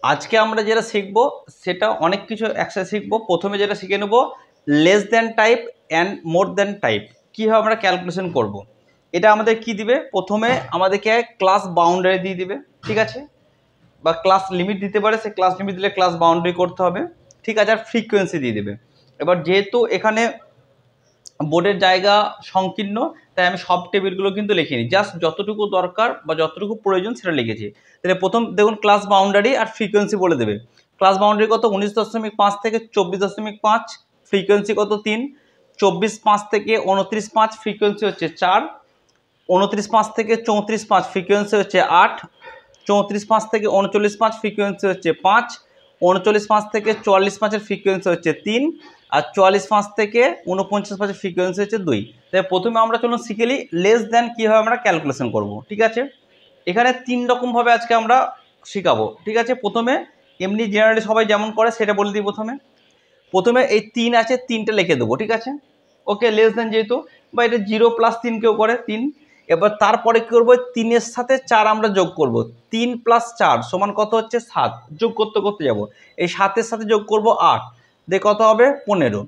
আজকে আমরা যেটা শিখব সেটা অনেক কিছু একসাথে শিখব। প্রথমে যেটা শিখে নেব less than type and more than type, কীভাবে আমরা ক্যালকুলেশন করব। এটা আমাদের কি দিবে, প্রথমে আমাদেরকে ক্লাস বাউন্ডারি দিয়ে দিবে, ঠিক আছে, বা ক্লাস লিমিট দিতে পারে, সে ক্লাস লিমিট দিলে ক্লাস বাউন্ডারি করতে হবে, ঠিক আছে, আর ফ্রিকোয়েন্সি দিয়ে দেবে। এবার যেহেতু এখানে বোর্ডের জায়গা সংকীর্ণ, তাই আমি সব টেবিলগুলো কিন্তু লিখিনি, জাস্ট যতটুকু দরকার বা যতটুকু প্রয়োজন সেটা লিখেছি। তাহলে প্রথম দেখুন ক্লাস বাউন্ডারি আর ফ্রিকোয়েন্সি বলে দেবে। ক্লাস বাউন্ডারি কত 19.5 থেকে 24.5, ফ্রিকোয়েন্সি কত 3, 24.5 থেকে 29.5 ফ্রিকোয়েন্সি হচ্ছে 4, 29.5 থেকে 34.5 ফ্রিকোয়েন্সি হচ্ছে 8, 34.5 থেকে 39.5 ফ্রিকোয়েন্সি হচ্ছে 5, 39.5 থেকে 44.5 ফ্রিকোয়েন্সি হচ্ছে 3, আর 44.5 থেকে 49.5 ফ্রিকোয়েন্সি হচ্ছে 2। তাই প্রথমে আমরা চলুন শিখেলি লেস দ্যান কীভাবে আমরা ক্যালকুলেশন করব, ঠিক আছে। এখানে 3 রকমভাবে আজকে আমরা শেখাবো, ঠিক আছে। প্রথমে এমনি জেনারেলি সবাই যেমন করে সেটা বলে দিই। প্রথমে এই 3 আছে, 3টা লিখে দেবো, ঠিক আছে, ওকে। লেস দ্যান যেহেতু, বা এটা 0 + 3 কেউ করে 3। এবার তারপরে কী করবো, 3-এর সাথে 4 আমরা যোগ করব। 3 + 4 সমান কত হচ্ছে 7, যোগ করতে করতে যাব। এই 7-এর সাথে যোগ করব 8, দিয়ে কত হবে 15,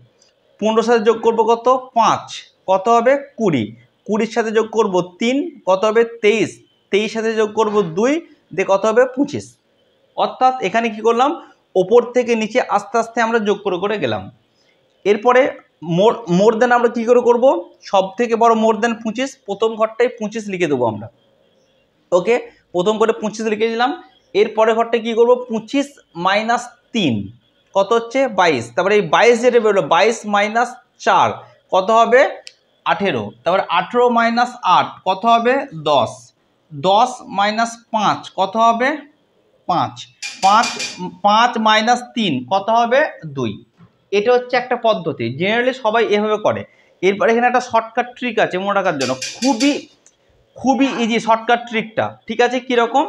15-এর সাথে যোগ করব কত 5, কত হবে 20, 20-এর সাথে যোগ করব 3, কত হবে 23, 23-এর সাথে যোগ করব 2, দিয়ে কত হবে 25। অর্থাৎ এখানে কি করলাম, ওপর থেকে নিচে আস্তে আস্তে আমরা যোগ করে করে গেলাম। এরপরে মোর দেন আমরা কী করে করবো, সব থেকে বড় মোর দেন 25, প্রথম ঘরটায় 25 লিখে দেবো আমরা, ওকে। প্রথম করে 25 লিখে দিলাম। এরপরে ঘরটা কী করবো, 25 - 3 কত হচ্ছে 22, তারপরে এই 22 যেটা বেরোলো 22 - 4 কত হবে 18, তারপরে 18 - 8 কত হবে 10, 10 - 5 কত হবে 5, 5 - 3 কত হবে 2। এটা হচ্ছে একটা পদ্ধতি, জেনারেলি সবাই এভাবে করে। এরপর এখানে একটা শর্টকাট ট্রিক আছে মনে রাখার জন্য, খুবই ইজি শর্টকাট ট্রিকটা, ঠিক আছে। কীরকম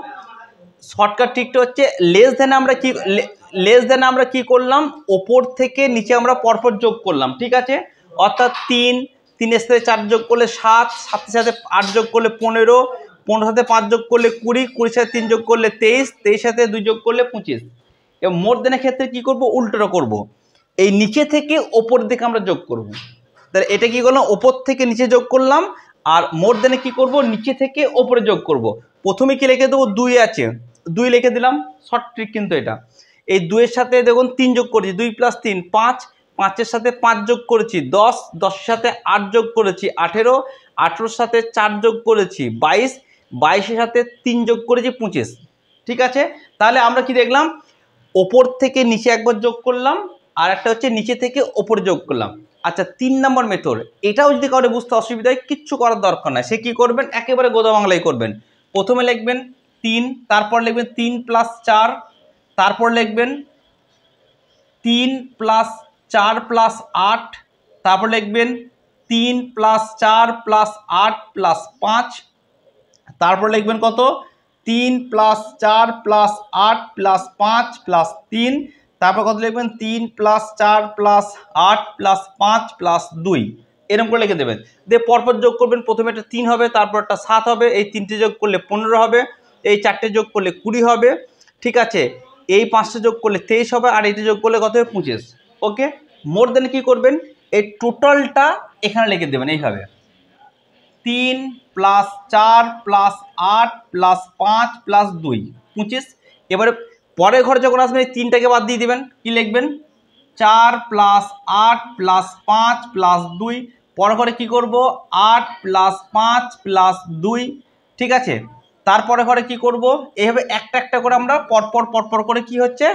শর্টকাট ট্রিকটা হচ্ছে, লেস দেন আমরা কি করলাম, ওপর থেকে নিচে আমরা পরপর যোগ করলাম, ঠিক আছে। অর্থাৎ 3, 3-এর সাথে 4 যোগ করলে 7, 7-এর সাথে 8 যোগ করলে 15, 15-এর সাথে 5 যোগ করলে 20, 20-এর সাথে 3 যোগ করলে 23, 23-এর সাথে 2 যোগ করলে 25। এবং মোর দেনের ক্ষেত্রে কি করব, উল্টোটা করব, এই নিচে থেকে ওপর দিকে আমরা যোগ করব। তাহলে এটা কি করলাম, ওপর থেকে নিচে যোগ করলাম, আর মোর দেনে কি করব, নিচে থেকে ওপরে যোগ করব। প্রথমে কি লিখে দেবো, 2 আছে, 2 লিখে দিলাম, শর্ট ট্রিক কিন্তু এটা। এই 2-এর সাথে দেখুন 3 যোগ করেছি, 2 + 3 5, 5-এর সাথে 5 যোগ করেছি 10, 10-এর সাথে 8 যোগ করেছি 18, 18-এর সাথে 4 যোগ করেছি 22, 22-এর সাথে 3 যোগ করেছি 25, ঠিক আছে। তাহলে আমরা কি দেখলাম, ওপর থেকে নিচে একবার যোগ করলাম, আর একটা হচ্ছে নিচে থেকে ওপরে যোগ করলাম। আচ্ছা 3 নম্বর মেথড, এটাও যদি কারো বুঝতে অসুবিধা হয় কিচ্ছু করার দরকার নাই, সে কি করবেন, একেবারে গোদা বাংলায় করবেন। প্রথমে লিখবেন 3, তারপর লিখবেন 3 + 4, তারপর লিখবেন 3 + 4 + 8, তারপর লিখবেন 3 + 4 + 8 + 5, তারপর লিখবেন কত 3 + 4 + 8 + 5 + 3, তারপর কত লিখবেন 3 + 4 + 8 + 5 + 2, এরকম করে লিখে দেবেন। দিয়ে পরপর যোগ করবেন, প্রথমে একটা 3 হবে, তারপর একটা 7 হবে, এই 3টে যোগ করলে 15 হবে, এই 4টে যোগ করলে 20 হবে, ঠিক আছে। এই 5টে যোগ করলে 23 হবে, আর এইটা যোগ করলে কত হবে 25, ওকে। মোর দেন কি করবেন, এই টোটালটা এখানে লিখে দেবেন এইভাবে, 3 + 4 + 8 + 5 + 2 25। এবারে পরের ঘরে যখন আসবেন এই 3টাকে বাদ দিয়ে দিবেন, কি লিখবেন 4 + 8 + 5 + 2, পরের ঘরে কী করবো 8 + 5 + 2, ঠিক আছে। তারপরে ঘরে কি করব, এইভাবে একটা একটা করে আমরা পরপর করে কি হচ্ছে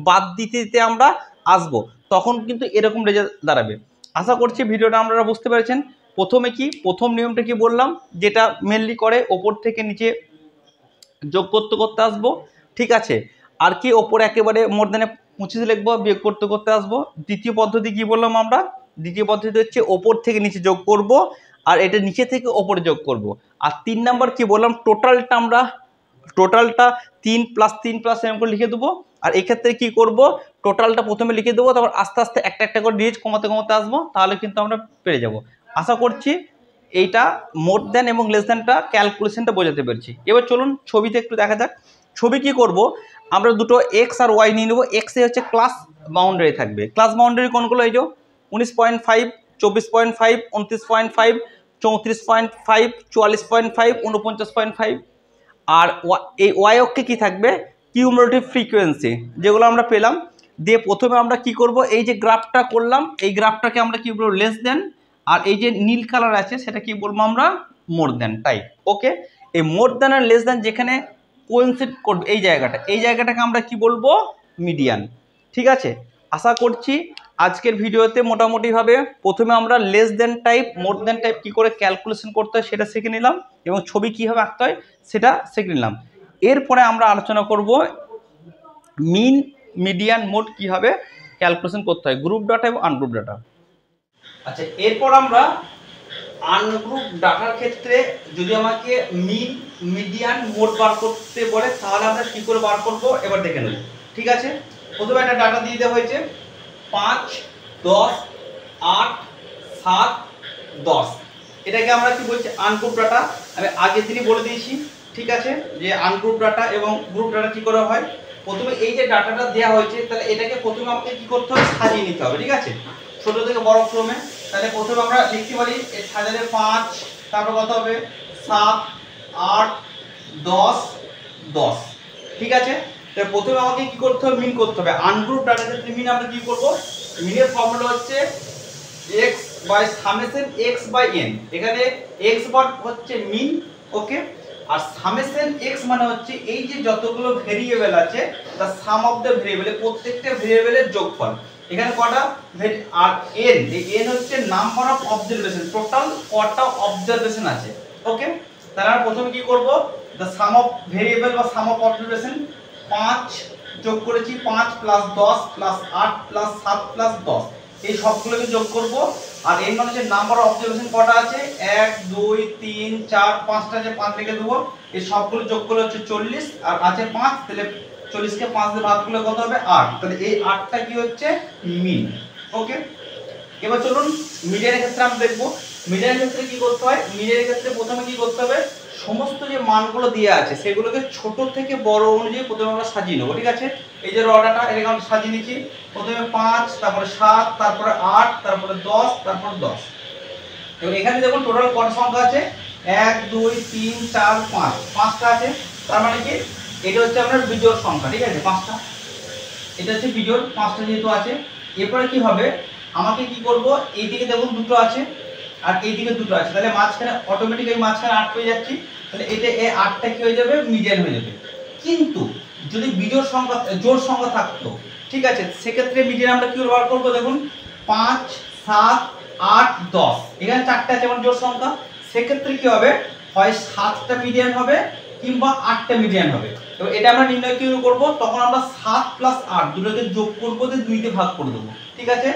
বাদ দিতে দিতে আমরা আসবো, তখন কিন্তু এরকম রেজাল্ট দাঁড়াবে। আশা করছি ভিডিওটা আপনারা বুঝতে পেরেছেন। প্রথমে কি, প্রথম নিয়মটা কি বললাম, যেটা মেনলি করে ওপর থেকে নিচে যোগ করতে করতে আসবো, ঠিক আছে। আর কি ওপরে একেবারে মোর দেনে 25 লিখবো, বিয়োগ করতে করতে আসবো। দ্বিতীয় পদ্ধতি কি বললাম আমরা, দ্বিতীয় পদ্ধতি হচ্ছে ওপর থেকে নিচে যোগ করব, আর এটা নিচে থেকে ওপরে যোগ করব। আর 3 নাম্বার কি বললাম, টোটালটা 3 + 3 + এরকম করে লিখে দেবো। আর এক্ষেত্রে কি করব, টোটালটা প্রথমে লিখে দেবো, তারপর আস্তে আস্তে একটা একটা করে ডিজিট কমাতে কমাতে আসবো, তাহলে কিন্তু আমরা পেরে যাব। আশা করছি এইটা মোর দ্যান এবং লেস দ্যানটা ক্যালকুলেশনটা বোঝাতে পেরেছি। এবার চলুন ছবিতে একটু দেখা যাক। ছবি কি করব, আমরা দুটো এক্স আর ওয়াই নিয়ে নেবো। এক্সে হচ্ছে ক্লাস বাউন্ডারি থাকবে। ক্লাস বাউন্ডারি কোনগুলো, এই যে 19.5, 24.5, 29.5, 34.5, 44.5, 49.5। আর এই ওয়াই অক্ষে কী থাকবে, কিউমুলেটিভ ফ্রিকোয়েন্সি যেগুলো আমরা পেলাম। দিয়ে প্রথমে আমরা কি করব, এই যে গ্রাফটা করলাম এই গ্রাফটাকে আমরা কি বলবো, লেস দেন। আর এই যে নীল কালার আছে সেটা কি বলবো আমরা, মোর দেন টাইপ। ওকে, এই মোর দেন আর লেস দেন যেখানে কোইন্সিড করবে এই জায়গাটাকে আমরা কি বলবো, মিডিয়ান। ঠিক আছে, আশা করছি আজকের ভিডিওতে মোটামুটিভাবে প্রথমে আমরা লেস দেন টাইপ মোর দেন টাইপ কী করে ক্যালকুলেশন করতে হয় সেটা শিখে নিলাম, এবং ছবি কীভাবে আঁকতে হয় সেটা শিখে নিলাম। এরপরে আমরা আলোচনা করব মিন, মিডিয়ান, মোড কীভাবে ক্যালকুলেশন করতে হয়, গ্রুপ ডাটা এবং আনগ্রুপ ডাটা। আচ্ছা, এরপর আমরা আনগ্রুপ ডাটার ক্ষেত্রে যদি আমাকে মিন, মিডিয়ান, মোড বার করতে বলে তাহলে আমরা কী করে বার করব এবার দেখে নেব। ঠিক আছে, প্রথমে একটা ডাটা দিয়ে দেওয়া হয়েছে 5, 10, 8, 7, 10। এটাকে আমরা কি বলছি, আনগ্রুপ ডাটা। আমি আগের দিনই বলে দিয়েছি। ঠিক আছে, যে আনগ্রুপ ডাটা এবং গ্রুপ ডাটা কী করা হয়, প্রথমে এই যে ডাটাটা দেওয়া হয়েছে তাহলে এটাকে প্রথমে আমাকে কী করতে হবে, সাজিয়ে নিতে হবে। ঠিক আছে, ছোট থেকে বড় ক্রমে। তাহলে প্রথমে আমরা লিখতে পারি সাজালে 5, তারপর কত হবে 7, 8, 10, 10। ঠিক আছে, তাহলে প্রথমে আমাকে কি করতে হবে, মিন করতে হবে। আনগ্রুপ ডাটার ক্ষেত্রে মিন আমরা কি করব, মিনের ফর্মুলা হচ্ছে x by summation x by n। এখানে x বার হচ্ছে মিন, ওকে, আর সামেশন x মানে হচ্ছে এই যে যতগুলো ভেরিয়েবল আছে তার সাম অফ দ্য ভেরিয়েবল, প্রত্যেকটা ভেরিয়েবলের যোগফল। এখানে কটা, আর n, এই n হচ্ছে নাম্বার অফ অবজারভেশন, টোটাল কটা অবজারভেশন আছে। ওকে, তাহলে আমরা প্রথমে কি করব, দ্য সাম অফ ভেরিয়েবল বা সাম অফ অবজারভেশন 5 যোগ করেছি, 5 প্লাস 10 প্লাস 8 প্লাস 7 প্লাস 10, এই সবগুলোকে যোগ করব। আর এর মানে হচ্ছে নাম্বার অফ অবজারভেশন কটা আছে, 1 2 3 4 5টা আছে, 5 লিখে দেবো। এই সবগুলো যোগ করলে হচ্ছে 40, আর আছে 5, তাহলে 40কে 5 দিয়ে ভাগ করলে কত হবে, 8। তাহলে এই 8টা কি হচ্ছে, মিন। ওকে, এবার চলুন মিডিয়ানের ক্ষেত্রে আমরা দেখবো। মিডিয়ানের ক্ষেত্রে কি করতে হয়, মিডিয়ানের ক্ষেত্রে প্রথমে কি করতে হবে, সমস্ত যে মানগুলো দেওয়া আছে সেগুলোকে ছোট থেকে বড় অনুযায়ী প্রথমে আমরা সাজিয়ে নেবো। ঠিক আছে, এই যে রডাটা এটাকে আমরা সাজিয়ে নিচ্ছি। প্রথমে 5, তারপরে 7, তারপরে 8, তারপরে 10, তারপর 10। এবং এখানে দেখুন টোটাল কত সংখ্যা আছে, 1 2 3 4 5, 5টা আছে। তার মানে কি এটা হচ্ছে আপনার বিজোড় সংখ্যা। ঠিক আছে, 5টা, এটা হচ্ছে বিজোড়, 5টা যেহেতু আছে। এরপরে কি হবে, আমাকে কি করব, এইদিকে দেখুন দুটো আছে আর এইদিকে দুটো আছে, তাহলে মাঝখানে অটোমেটিক এই মাঝখানে 8 পেয়ে যাচ্ছি। তাহলে এটা এই 8টা কি হয়ে যাবে, মিডিয়ান হয়ে যাবে। কিন্তু যদি বিজোড় সংখ্যা, জোড় সংখ্যা থাকতো, ঠিক আছে, সেক্ষেত্রে মিডিয়ান আমরা কি বার করবো, দেখুন 5 7 8 10, এখানে 4টা আছে যেমন জোড় সংখ্যা। সেক্ষেত্রে কি হবে, হয় 7টা মিডিয়ান হবে কিংবা 8টা মিডিয়ান হবে। এবং এটা আমরা নির্ণয় কি করব, তখন আমরা 7 প্লাস 8 দুটোকে যোগ করবো, দিয়ে 2 তে ভাগ করে দেবো। ঠিক আছে,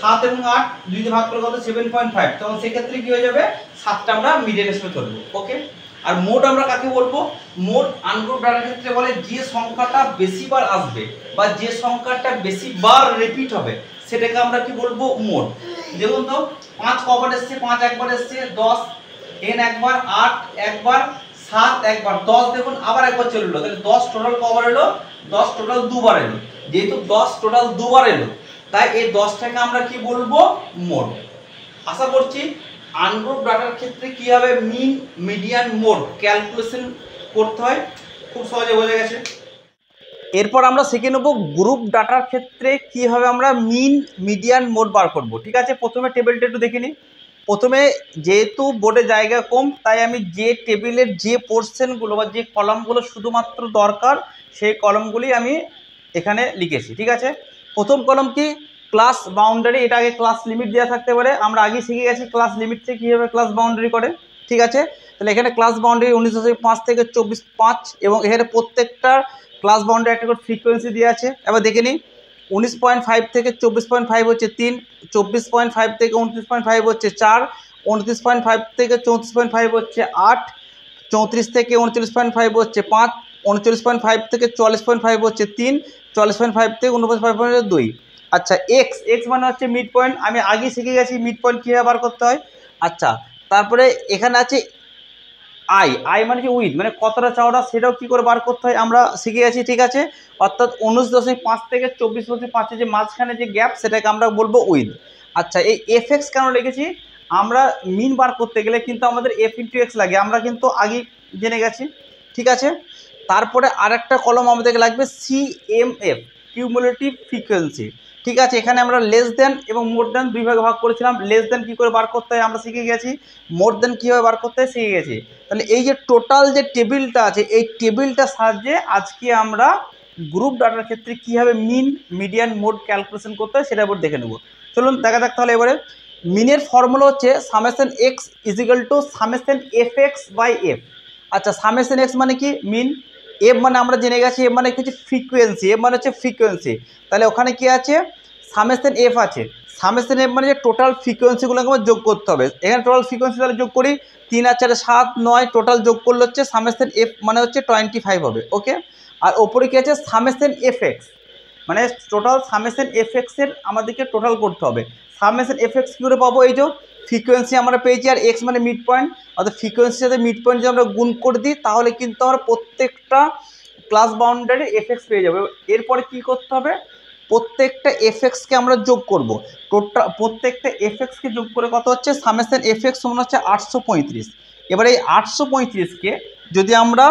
7 এবং 8 2 তে ভাগ করে কত, 7.5। তখন সেক্ষেত্রে কি হয়ে যাবে, 7টা আমরা মিডিয়ান হিসেবে ধরবো। ওকে, আর মোড আমরা কাকে বলবো, মোড আনগ্রুপ ডাটার ক্ষেত্রে বলে যে সংখ্যাটা বেশিবার আসবে বা যে সংখ্যাটা বেশিবার রিপিট হবে সেটাকে আমরা কি বলবো, মোড। দেখুন তো 5 কবার এসছে, 5 একবার এসছে, 10 n একবার, 8 একবার, 7 একবার, 10 দেখুন আবার একবার চলে এলো। তাহলে 10 টোটাল কবার এলো, 10 টোটাল দুবার এলো। যেহেতু 10 টোটাল দুবার এলো তাই এই 10টাকে আমরা কি বলবো, মোড। আশা করছি আনগ্রুপ ডাটার ক্ষেত্রে কি হবে, মিন মিডিয়ান মোড ক্যালকুলেশন করতে হয়, খুব সহজে বোঝা গেছে। এরপর আমরা শিখে নেব গ্রুপ ডাটার ক্ষেত্রে কিভাবে আমরা মিন মিডিয়ান মোড বার করব। ঠিক আছে, প্রথমে টেবিলটা একটু দেখে নিই। প্রথমে যেহেতু বোর্ডে জায়গা কম তাই আমি যে টেবিলের যে পোর্শনগুলো বা যে কলামগুলো শুধুমাত্র দরকার সেই কলামগুলি আমি এখানে লিখেছি। ঠিক আছে, প্রথম কলাম কি, ক্লাস বাউন্ডারি। এটা আগে ক্লাস লিমিট দেওয়া থাকতে পারে, আমরা আগে শিখে গেছি ক্লাস লিমিট থেকে কীভাবে ক্লাস বাউন্ডারি করে। ঠিক আছে, তাহলে এখানে ক্লাস বাউন্ডারি 19.5 থেকে 24.5, এবং এখানে প্রত্যেকটা ক্লাস বাউন্ডারি একটা করে ফ্রিকোয়েন্সি দেওয়া আছে। এবার দেখে নিই, 19.5 থেকে 24.5 হচ্ছে 3, 24.5 থেকে 29.5 হচ্ছে 4, 29.5 থেকে 34.5 হচ্ছে 8, 34 থেকে 39.5 হচ্ছে 5, 39.5 থেকে 44.5 হচ্ছে 3, 44.5 থেকে 49.5 হচ্ছে 2। আচ্ছা, এক্স, এক্স মানে হচ্ছে মিড পয়েন্ট। আমি আগেই শিখে গেছি মিড পয়েন্ট কীভাবে বার করতে হয়। আচ্ছা, তারপরে এখানে আছে আই মানে কি উইথ, মানে কতটা চওড়া সেটাও কি করে বার করতে হয় আমরা শিখে গেছি, ঠিক আছে। অর্থাৎ 19.5 থেকে 24.5 যে মাঝখানে যে গ্যাপ সেটাকে আমরা বলবো উইথ। আচ্ছা, এই এফ এক্স কেন লিখেছি, আমরা মিন বার করতে গেলে কিন্তু আমাদের এফ ইন্টু এক্স লাগে, আমরা কিন্তু আগেই জেনে গেছি, ঠিক আছে। তারপরে আরেকটা কলম আমাদের লাগবে সিএমএফ, কিউমুলেটিভ ফ্রিকোয়েন্সি, ঠিক আছে। এখানে আমরা লেস দেন এবং মোর দেন দুই ভাগে ভাগ করেছিলাম। লেস দেন কী করে বার করতে হয় আমরা শিখে গেছি, মোর দেন কীভাবে বার করতে হয় শিখে গেছি। তাহলে এই যে টোটাল যে টেবিলটা আছে, এই টেবিলটার সাহায্যে আজকে আমরা গ্রুপ ডাটার ক্ষেত্রে কীভাবে মিন, মিডিয়ান, মোড ক্যালকুলেশন করতে হয় সেটা এবার দেখে নেব। চলুন দেখা যাক তাহলে এবারে। মিনের ফর্মুলা হচ্ছে summation x equal to summation f x by f. আচ্ছা, সামেশন এক্স মানে কি মিন, এফ মানে আমরা জেনে গেছি এফ মানে কি হচ্ছে ফ্রিকোয়েন্সি, এফ মানে হচ্ছে ফ্রিকোয়েন্সি। তাহলে ওখানে কি আছে, সামেশন এফ আছে, সামেশন এফ মানে যে টোটাল ফ্রিকোয়েন্সিগুলোকে আমার যোগ করতে হবে। এখানে টোটাল ফ্রিকোয়েন্সি তাহলে যোগ করি, 3 আর 4 7 9, টোটাল যোগ করলে হচ্ছে সামেশন এফ মানে হচ্ছে 25 হবে, ওকে। আর ওপরে কি আছে সামেশন এফ এক্স, মানে টোটাল সামেশন এফ এক্সের আমাদেরকে টোটাল করতে হবে। সামেশন এফ এক্স কী করে পাবো, এই যে ফ্রিকোয়েন্সি আমরা পেয়েছি আর এক্স মানে মিড পয়েন্ট, অর্থাৎ ফ্রিকোয়েন্সির সাথে মিড পয়েন্ট যদি আমরা গুণ করে দিই তাহলে কিন্তু আমরা প্রত্যেকটা ক্লাস বাউন্ডারি এফ এক্স পেয়ে যাবো। এরপরে কী করতে হবে, প্রত্যেকটা এফ এক্সকে আমরা যোগ করবো, টোটাল প্রত্যেকটা এফ এক্সকে যোগ করে কত হচ্ছে সামেশন এফ এক্স সমান হচ্ছে 835। এবার এই 835কে যদি আমরা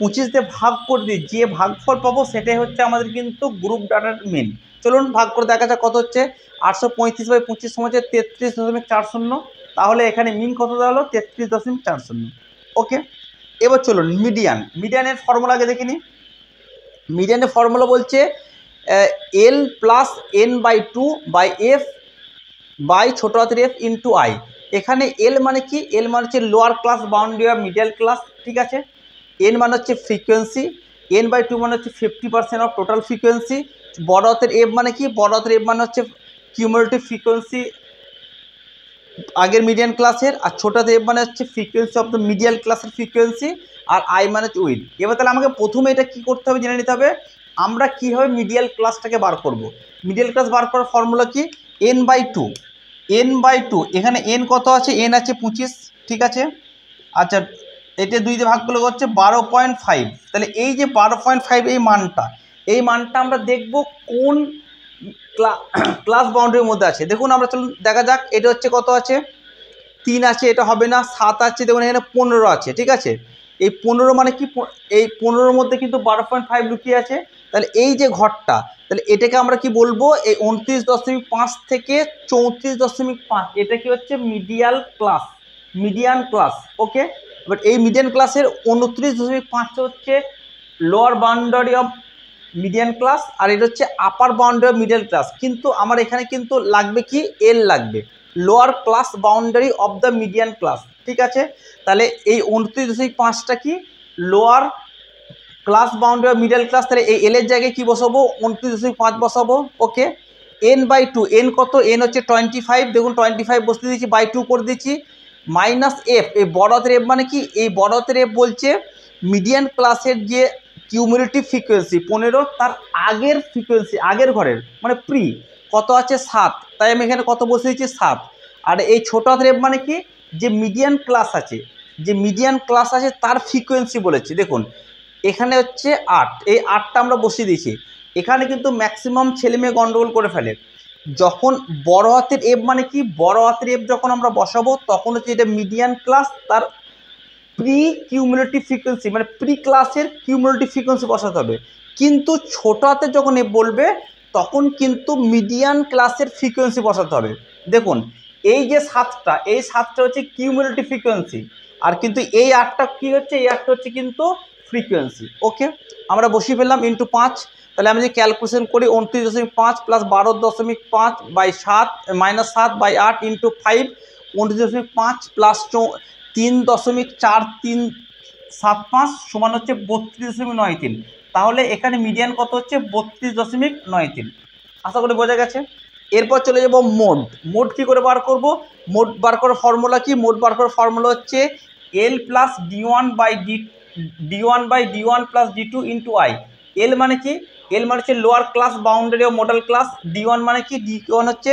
25 দিয়ে ভাগ করে দিই, যে ভাগফল পাবো সেটাই হচ্ছে আমাদের কিন্তু গ্রুপ ডাটার মিন। চলুন ভাগ করে দেখা যাক কত হচ্ছে, 835/25 সমান হচ্ছে 33.40। তাহলে এখানে মিন কত দাঁড়ালো, 33.40, ওকে। এবার চলুন মিডিয়ান, মিডিয়ানের ফর্মুলা আগে দেখে নিই। মিডিয়ানের ফর্মুলা বলছে L plus N by 2 by F by ছোটো হাতের এফ ইন্টু আই। এখানে এল মানে কি, এল মানে হচ্ছে lower class boundary of middle class, ঠিক আছে। এন মানে হচ্ছে ফ্রিকোয়েন্সি, এন বাই 2 মানে হচ্ছে 50% অফ টোটাল ফ্রিকোয়েন্সি। বড় হাতের এফ মানে কি, বড় হাতের এফ মানে হচ্ছে কিউমুলেটিভ ফ্রিকোয়েন্সি আগের মিডিয়ান ক্লাসের, আর ছোটো হাতের এফ মানে হচ্ছে ফ্রিকোয়েন্সি অফ দ্য মিডিয়াল ক্লাসের ফ্রিকোয়েন্সি, আর আই মানে হচ্ছে উইথ। এবার তাহলে আমাকে প্রথমে এটা কী করতে হবে জেনে নিতে হবে, আমরা কীভাবে মিডিয়াল ক্লাসটাকে বার করব। মিডিয়াল ক্লাস বার করার ফর্মুলা কি, এন বাই 2, এন বাই 2, এখানে এন কত আছে, এন আছে 25, ঠিক আছে। আচ্ছা, এটা 2 দিয়ে ভাগ করলে হচ্ছে 12.5। তাহলে এই যে 12.5 এই মানটা আমরা দেখব কোন ক্লাস বাউন্ডারির মধ্যে আছে। দেখুন আমরা চলুন দেখা যাক, এটা হচ্ছে কত আছে 3 আছে, এটা হবে না। 7 আছে, দেখুন এখানে 15 আছে, ঠিক আছে। এই 15 মানে কি, এই 15-র মধ্যে কিন্তু 12.5 লুকিয়ে আছে। তাহলে এই যে ঘরটা, তাহলে এটাকে আমরা কি বলবো, এই 29.5 থেকে 34.5, এটা কি হচ্ছে medial class, median class, okay. এবার এই মিডিয়ান ক্লাসের 29.5 হচ্ছে lower boundary of median class, আর এটা হচ্ছে upper boundary of middle class. কিন্তু আমার এখানে কিন্তু লাগবে কি, এল লাগবে, lower class boundary of the median class, ঠিক আছে। তাহলে এই 29.5টা কি lower class boundary of middle class, তাহলে এই এলের জায়গায় কি বসাবো, 29.5 বসাবো, ওকে। এন বাই 2, এন কত, এন হচ্ছে 25, দেখুন 25 বসতে দিচ্ছি, বাই 2 করে দিচ্ছি, মাইনাস এফ, এই বড় হাতের এফ মানে কি, এই বড় হাতের এফ বলছে মিডিয়ান ক্লাসের যে কিউমুলেটিভ ফ্রিকোয়েন্সি 15, তার আগের ফ্রিকোয়েন্সি, আগের ঘরের মানে প্রি কত আছে 7, তাই আমি এখানে কত বসে দিচ্ছি 7। আর এই ছোটো হাতের এফ মানে কি, যে মিডিয়ান ক্লাস আছে, যে মিডিয়ান ক্লাস আছে তার ফ্রিকোয়েন্সি বলেছি, দেখুন এখানে হচ্ছে 8, এই 8টা আমরা বসিয়ে দিয়েছি। এখানে কিন্তু ম্যাক্সিমাম ছেলেমেয়ে গন্ডগোল করে ফেলে, যখন বড় হাতের এফ মানে কি, বড় হাতের এফ যখন আমরা বসাবো তখন হচ্ছে এটা মিডিয়ান ক্লাস, তার প্রি কিউমুলেটিভ ফ্রিকোয়েন্সি মানে প্রি ক্লাসের কিউমুলেটিভ ফ্রিকোয়েন্সি বসাতে হবে। কিন্তু ছোটো হাতে যখন এফ বলবে তখন কিন্তু মিডিয়ান ক্লাসের ফ্রিকোয়েন্সি বসাতে হবে। দেখুন এই যে 7টা, এই 7টা হচ্ছে কিউমুলেটিভ ফ্রিকোয়েন্সি, আর কিন্তু এই 8টা কী হচ্ছে, এই 8টা হচ্ছে কিন্তু ফ্রিকোয়েন্সি, ওকে। আমরা বসিয়ে ফেললাম ইন্টু 5। তাহলে আমি যদি ক্যালকুলেশন করি 29.5 plus 12.5 by 7 minus 7 by 8 into 5, 29.5 plus 3.4375 সমান হচ্ছে 32.93। তাহলে এখানে মিডিয়ান কত হচ্ছে 32.93। আশা করি বোঝা গেছে। এরপর চলে যাব মোড। মোড কী করে বার করব, মোড বার করার ফর্মুলা কি, মোড বার করার ফর্মুলা হচ্ছে L plus D plus D into I. L মানে কি, এল মানে হচ্ছে lower class boundary of model class, D মানে কি, ডি1 হচ্ছে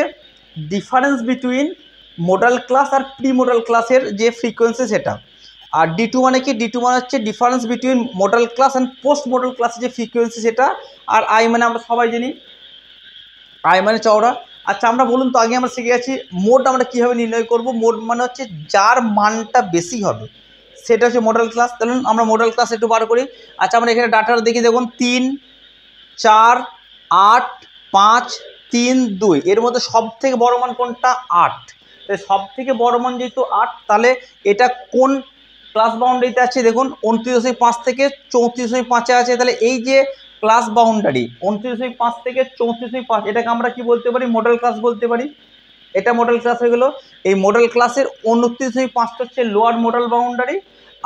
ডিফারেন্স বিটুইন মডাল ক্লাস আর প্রি মডাল ক্লাসের যে ফ্রিকোয়েন্সি সেটা। আর D2 মানে কি, D2 মানে হচ্ছে difference between modal class and post modal ক্লাসের যে ফ্রিকোয়েন্সি সেটা। আর I মানে আমরা সবাই জানি I মানে চওড়া। আচ্ছা আমরা বলুন তো, আগে আমরা শিখে গেছি মোড আমরা কীভাবে নির্ণয় করব। মোড মানে হচ্ছে যার মানটা বেশি হবে সেটা হচ্ছে মডাল ক্লাস। তাহলে আমরা মডাল ক্লাস একটু বার করি। আচ্ছা আমরা এখানে ডাটাটা দেখি, দেখুন 3, 4, 8, 5, 3, 2, এর মধ্যে সব থেকে বড় মান কোনটা? 8। তাহলে সব থেকে বড় মান যেহেতু 8, তাহলে এটা কোন ক্লাস বাউন্ডারিতে আছে? দেখুন 29.5 থেকে 34.5-এ আছে। তাহলে এই যে ক্লাস বাউন্ডারি 29.5 থেকে 34.5, এটাকে আমরা কি বলতে পারি? মডেল ক্লাস বলতে পারি। এটা মডেল ক্লাস হয়ে গেল। এই মডেল ক্লাসের 29.5 হচ্ছে লোয়ার মডেল বাউন্ডারি,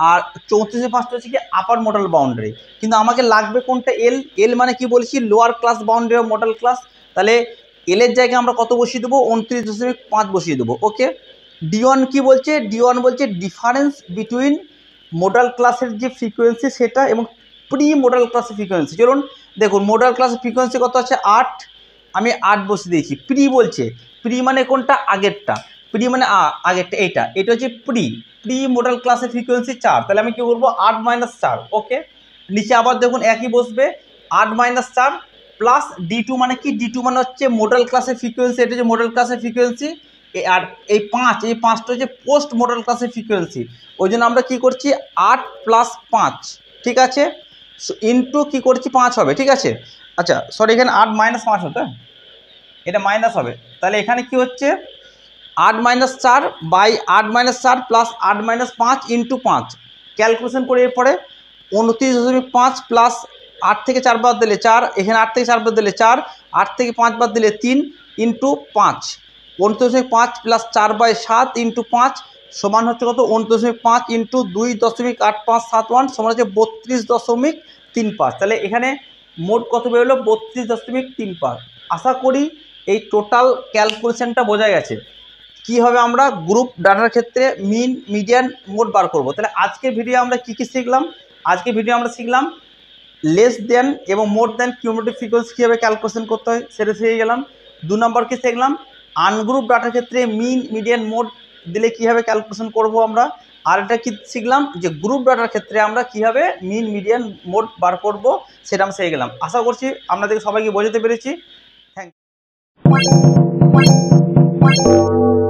আর 34.5 হচ্ছে কি আপার মডেল বাউন্ডারি। কিন্তু আমাকে লাগবে কোনটা? এল মানে কি বলেছি? Lower class boundary of model class. তাহলে এল এর জায়গায় আমরা কত বসিয়ে দেবো? 29.5 বসিয়ে দেবো। ওকে। D1 কি বলছে? D1 বলছে ডিফারেন্স বিটুইন মডেল ক্লাসের যে ফ্রিকোয়েন্সি সেটা এবং প্রি মডেল ক্লাসের ফ্রিকোয়েন্সি। চলুন দেখুন মডেল ক্লাসের ফ্রিকোয়েন্সি কত আছে? 8। আমি 8 বসিয়ে দিয়েছি। প্রি বলছে, প্রি মানে কোনটা? আগেরটা। প্রি মানে আগেরটা, এটা হচ্ছে প্রি মডেল ক্লাসের ফ্রিকোয়েন্সি 4। তাহলে আমি কি করবো? 8 - 4। ওকে। নিচে আবার দেখুন একই বসবে, 8 - 4 প্লাস D2 মানে কি? D2 মানে হচ্ছে মডেল ক্লাসের ফ্রিকোয়েন্সি, এটা হচ্ছে মডেল ক্লাসের ফ্রিকোয়েন্সি। আর এই 5টা হচ্ছে পোস্ট মডেল ক্লাসের ফ্রিকোয়েন্সি। ওই জন্য আমরা কী করছি? 8 + 5, ঠিক আছে, ইন্টু কী করছি? 5 হবে, ঠিক আছে। আচ্ছা সরি, এখানে 8 - 5 হতো, এটা মাইনাস হবে। তাহলে এখানে কি হচ্ছে? 8 - 4 বাই 8 - 4 প্লাস 8 - 5 ইন্টু 5। ক্যালকুলেশন করে এরপরে 29.5 প্লাস 8 থেকে 4 বাদ দিলে 4, এখানে 8 থেকে 4 বাদ দিলে 4, 8 থেকে 5 বাদ দিলে 3 ইন্টু 5। 29.5 প্লাস 4/7 ইন্টু 5 সমান হচ্ছে কত? 29.5 ইন্টু 2.8571 সমান হচ্ছে 32.35। তাহলে এখানে মোট কত বেরোলো? 32.35। আশা করি এই টোটাল ক্যালকুলেশনটা বোঝা গেছে কীভাবে আমরা গ্রুপ ডাটার ক্ষেত্রে মিন, মিডিয়ান, মোড বার করব। তাহলে আজকের ভিডিও আমরা কী কী শিখলাম? আজকের ভিডিও আমরা শিখলাম লেস দেন এবং মোর দেন কিউমুলেটিভ ফ্রিকোয়েন্সি কীভাবে ক্যালকুলেশন করতে হয় সেটা শিখে গেলাম। 2 নম্বর কি শিখলাম? আনগ্রুপ ডাটার ক্ষেত্রে মিন, মিডিয়ান, মোড দিলে কীভাবে ক্যালকুলেশন করব আমরা। আর এটা কি শিখলাম? যে গ্রুপ ডাটার ক্ষেত্রে আমরা কীভাবে মিন, মিডিয়ান, মোড বার করব সেটা আমরা শিখে গেলাম। আশা করছি আপনাদের সবাইকে বোঝাতে পেরেছি। Thank you.